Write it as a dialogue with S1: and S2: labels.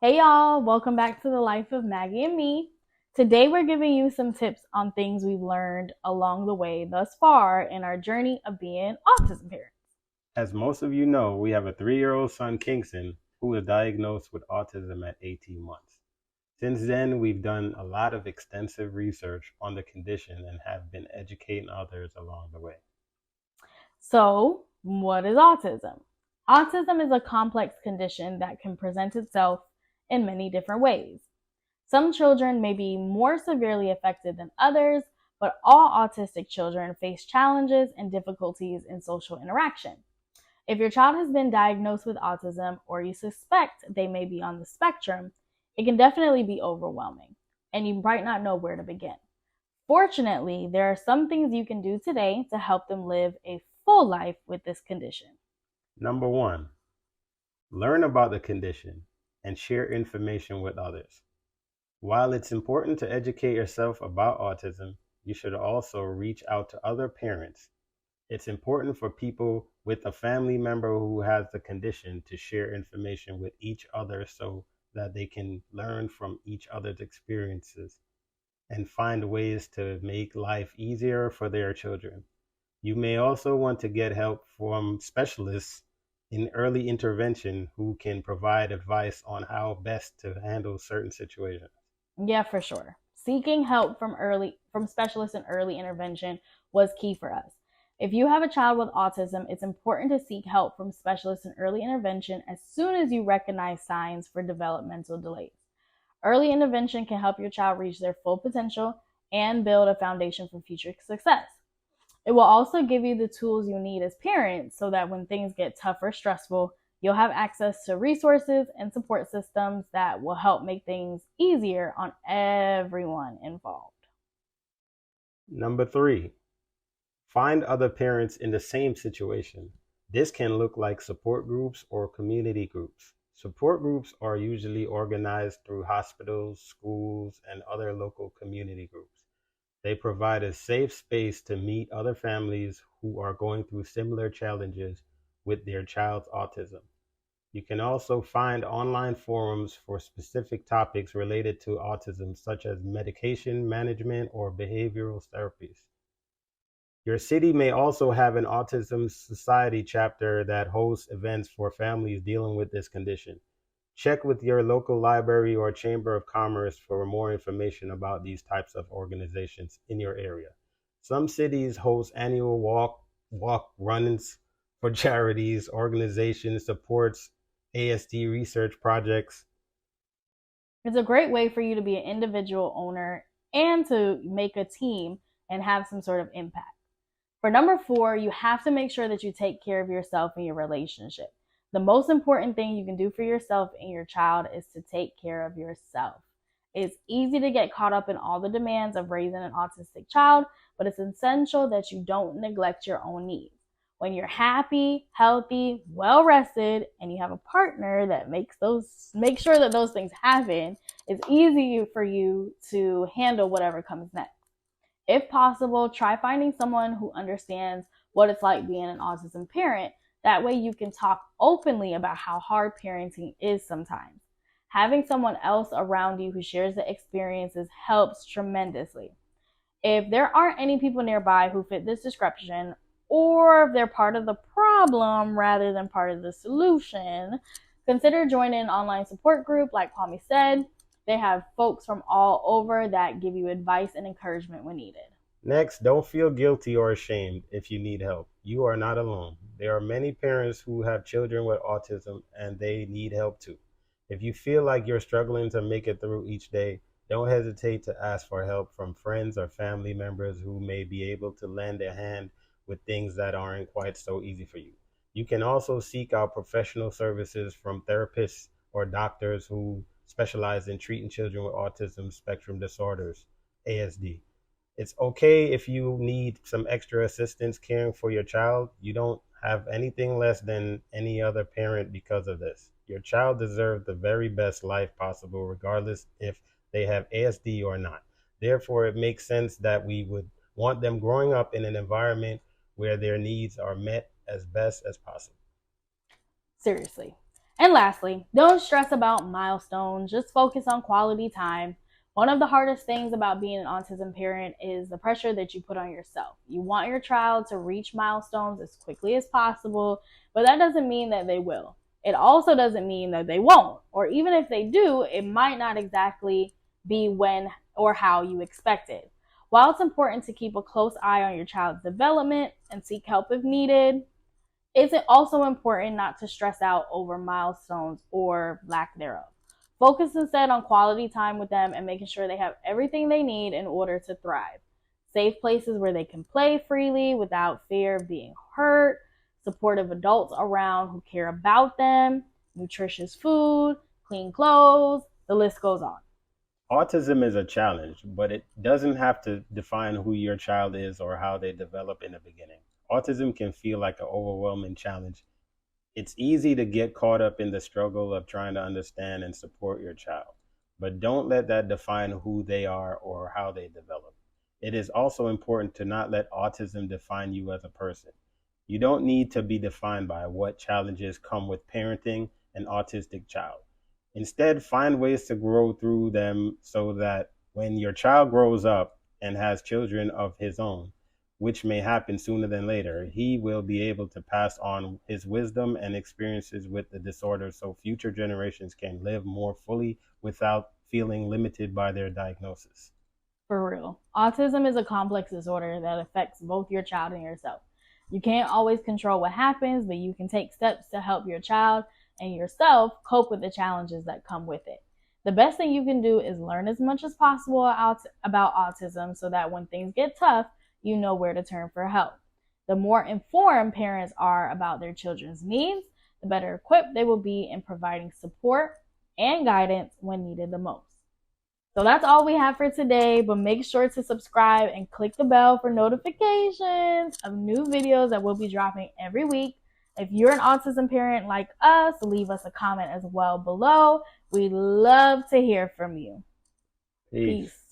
S1: Hey y'all, welcome back to the life of Maggie and me. Today we're giving you some tips on things we've learned along the way thus far in our journey of being autism parents.
S2: As most of you know, we have a 3-year-old son, Kingston, who was diagnosed with autism at 18 months. Since then, we've done a lot of extensive research on the condition and have been educating others along the way.
S1: So, what is autism? Autism is a complex condition that can present itself in many different ways. Some children may be more severely affected than others, but all autistic children face challenges and difficulties in social interaction. If your child has been diagnosed with autism or you suspect they may be on the spectrum, it can definitely be overwhelming and you might not know where to begin. Fortunately, there are some things you can do today to help them live a full life with this condition.
S2: Number one, learn about the condition and share information with others. While it's important to educate yourself about autism, you should also reach out to other parents. It's important for people with a family member who has the condition to share information with each other so that they can learn from each other's experiences and find ways to make life easier for their children. You may also want to get help from specialists in early intervention who can provide advice on how best to handle certain situations.
S1: Yeah, for sure. Seeking help from specialists in early intervention was key for us. If you have a child with autism, it's important to seek help from specialists in early intervention as soon as you recognize signs for developmental delays. Early intervention can help your child reach their full potential and build a foundation for future success. It will also give you the tools you need as parents so that when things get tough or stressful, you'll have access to resources and support systems that will help make things easier on everyone involved.
S2: Number three, find other parents in the same situation. This can look like support groups or community groups. Support groups are usually organized through hospitals, schools, and other local community groups. They provide a safe space to meet other families who are going through similar challenges with their child's autism. You can also find online forums for specific topics related to autism, such as medication management or behavioral therapies. Your city may also have an Autism Society chapter that hosts events for families dealing with this condition. Check with your local library or chamber of commerce for more information about these types of organizations in your area. Some cities host annual walk runs for charities, organizations, supports ASD research projects.
S1: It's a great way for you to be an individual owner and to make a team and have some sort of impact. For number four, you have to make sure that you take care of yourself and your relationship. The most important thing you can do for yourself and your child is to take care of yourself. It's easy to get caught up in all the demands of raising an autistic child, but it's essential that you don't neglect your own needs. When you're happy, healthy, well rested, and you have a partner that make sure that those things happen, it's easy for you to handle whatever comes next. If possible, try finding someone who understands what it's like being an autism parent. That way, you can talk openly about how hard parenting is sometimes. Having someone else around you who shares the experiences helps tremendously. If there aren't any people nearby who fit this description, or if they're part of the problem rather than part of the solution, consider joining an online support group like Palmy said. They have folks from all over that give you advice and encouragement when needed.
S2: Next, don't feel guilty or ashamed if you need help. You are not alone. There are many parents who have children with autism and they need help too. If you feel like you're struggling to make it through each day, don't hesitate to ask for help from friends or family members who may be able to lend a hand with things that aren't quite so easy for you. You can also seek out professional services from therapists or doctors who specialize in treating children with autism spectrum disorders, ASD. It's okay if you need some extra assistance caring for your child. You don't have anything less than any other parent because of this. Your child deserves the very best life possible, regardless if they have ASD or not. Therefore, it makes sense that we would want them growing up in an environment where their needs are met as best as possible.
S1: Seriously. And lastly, don't stress about milestones, just focus on quality time. One of the hardest things about being an autism parent is the pressure that you put on yourself. You want your child to reach milestones as quickly as possible, but that doesn't mean that they will. It also doesn't mean that they won't, or even if they do, it might not exactly be when or how you expect it. While it's important to keep a close eye on your child's development and seek help if needed, it's also important not to stress out over milestones or lack thereof. Focus instead on quality time with them and making sure they have everything they need in order to thrive. Safe places where they can play freely without fear of being hurt, supportive adults around who care about them, nutritious food, clean clothes, the list goes on.
S2: Autism is a challenge, but it doesn't have to define who your child is or how they develop in the beginning. Autism can feel like an overwhelming challenge. It's easy to get caught up in the struggle of trying to understand and support your child, but don't let that define who they are or how they develop. It is also important to not let autism define you as a person. You don't need to be defined by what challenges come with parenting an autistic child. Instead, find ways to grow through them so that when your child grows up and has children of his own, which may happen sooner than later, he will be able to pass on his wisdom and experiences with the disorder so future generations can live more fully without feeling limited by their diagnosis.
S1: For real. Autism is a complex disorder that affects both your child and yourself. You can't always control what happens, but you can take steps to help your child and yourself cope with the challenges that come with it. The best thing you can do is learn as much as possible about autism so that when things get tough, you know where to turn for help. The more informed parents are about their children's needs, the better equipped they will be in providing support and guidance when needed the most. So that's all we have for today, but make sure to subscribe and click the bell for notifications of new videos that we'll be dropping every week. If you're an autism parent like us, leave us a comment as well below. We'd love to hear from you.
S2: Peace.
S1: Peace.